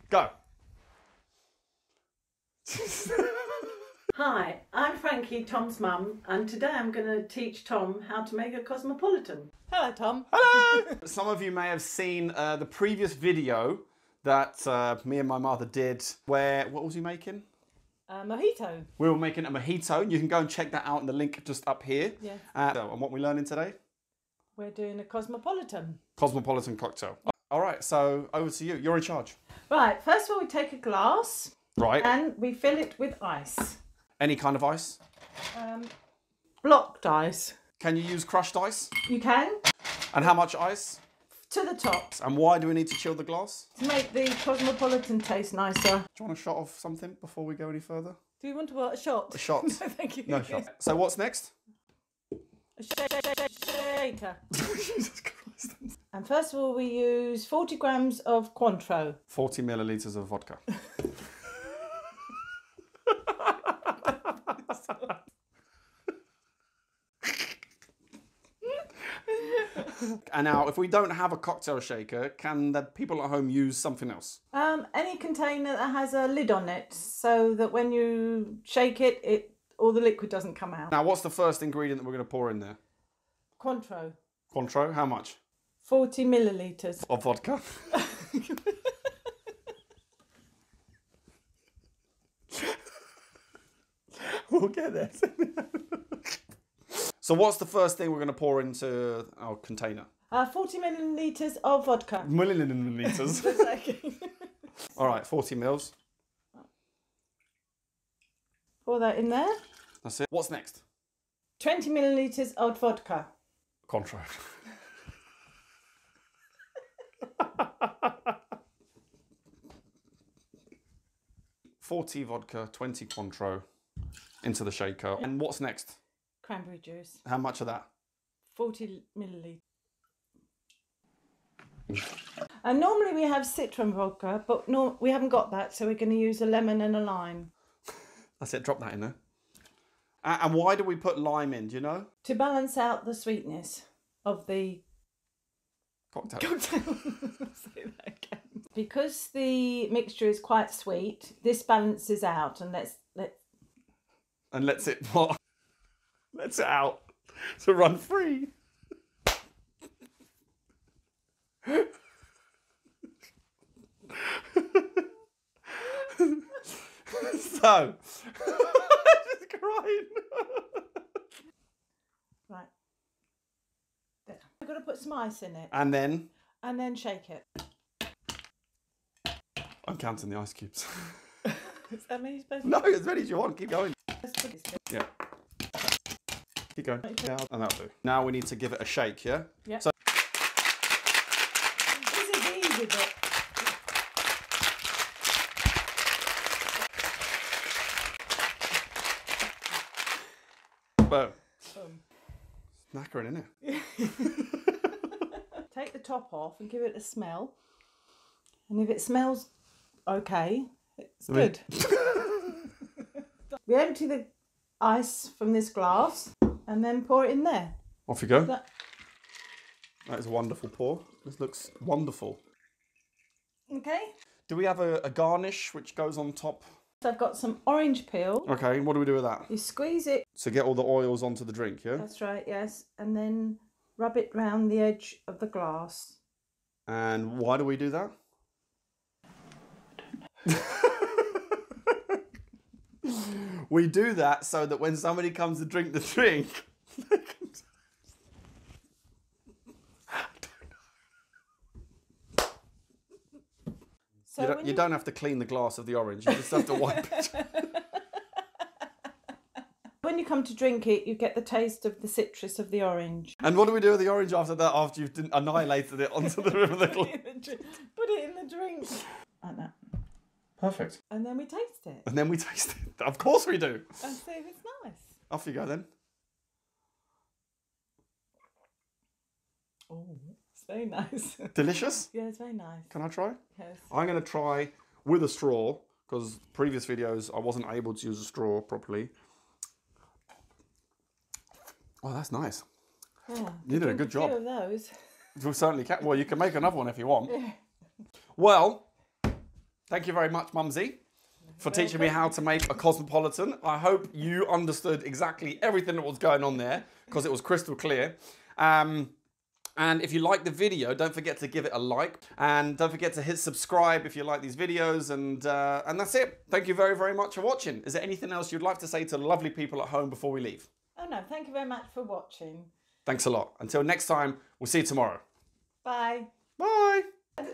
Go. Hi, I'm Frankie, Tom's mum, and today I'm going to teach Tom how to make a Cosmopolitan. Hello, Tom. Hello! Some of you may have seen the previous video that me and my mother did where, what was he making? Mojito. We were making a mojito. You can go and check that out in the link just up here. Yeah. And what we're learning today? We're doing a Cosmopolitan. Cosmopolitan cocktail. All right, so over to you. You're in charge. Right, first of all we take a glass. Right. And we fill it with ice. Any kind of ice? Blocked ice. Can you use crushed ice? You can. And how much ice? To the top. And why do we need to chill the glass? To make the Cosmopolitan taste nicer. Do you want a shot of something before we go any further? Do you want a shot? A shot. No, thank you. No shot. So what's next? A shaker. Jesus Christ. And first of all we use 40 grams of Cointreau. 40 millilitres of vodka. And now, if we don't have a cocktail shaker, can the people at home use something else? Any container that has a lid on it, so that when you shake it, all the liquid doesn't come out. Now, what's the first ingredient that we're going to pour in there? Cointreau. Cointreau, how much? 40 millilitres. Of vodka? We'll get there. So what's the first thing we're going to pour into our container? 40 millilitres of vodka. Millilitres. All right, 40 mils. Pour that in there. That's it. What's next? 20 millilitres of vodka. Cointreau. $40 vodka, 20 Cointreau into the shaker. And what's next? Cranberry juice. How much of that? 40 millilitres. And normally we have citron vodka, but no, we haven't got that, so we're going to use a lemon and a lime. That's it, drop that in there. And why do we put lime in, do you know? To balance out the sweetness of the Cocktail. Say that again. Because the mixture is quite sweet, this balances out and lets it what? Lets it out to run free. So, just crying. Right. There. I've got to put some ice in it. And then Shake it. I'm counting the ice cubes. Is that many supposed to? No, as many as you want. Keep going. Yeah. Keep going. Yeah, and that'll do. Now we need to give it a shake, yeah? Yeah. So this is easy, but boom. Knackering, isn't it? take the top off and give it a smell. And if it smells okay, it's good. We empty the ice from this glass and then pour it in there. Off you go. That is a wonderful pour. This looks wonderful. Okay. Do we have a garnish which goes on top? So I've got some orange peel. Okay, what do we do with that? You squeeze it. To get all the oils onto the drink, yeah? That's right, yes. And then rub it round the edge of the glass. And why do we do that? We do that so that when somebody comes to drink the drink, they can... So you don't have to clean the glass of the orange, you just have to wipe it. When you come to drink it, you get the taste of the citrus of the orange. And what do we do with the orange after that, after you've annihilated it onto the rim of the glass? Put it in the drink. Like that. Perfect. And then we taste it. And then we taste it. Of course we do. And see if it's nice. Off you go then. Oh, it's very nice. Delicious? Yeah, it's very nice. Can I try? Yes. I'm going to try with a straw, because previous videos I wasn't able to use a straw properly. Oh, that's nice. Yeah, you did a good job. A few of those. We certainly can. Well, you can make another one if you want. Yeah. Well, thank you very much, Mumsy, for teaching me how to make a Cosmopolitan. I hope you understood exactly everything that was going on there, because it was crystal clear. And if you like the video, don't forget to give it a like. And don't forget to hit subscribe if you like these videos. And that's it. Thank you very, very much for watching. Is there anything else you'd like to say to the lovely people at home before we leave? Oh no, thank you very much for watching. Thanks a lot. Until next time, we'll see you tomorrow. Bye. Bye.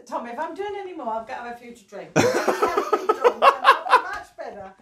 Tommy, if I'm doing any more, I've got to have a few to drink. I'll be much better.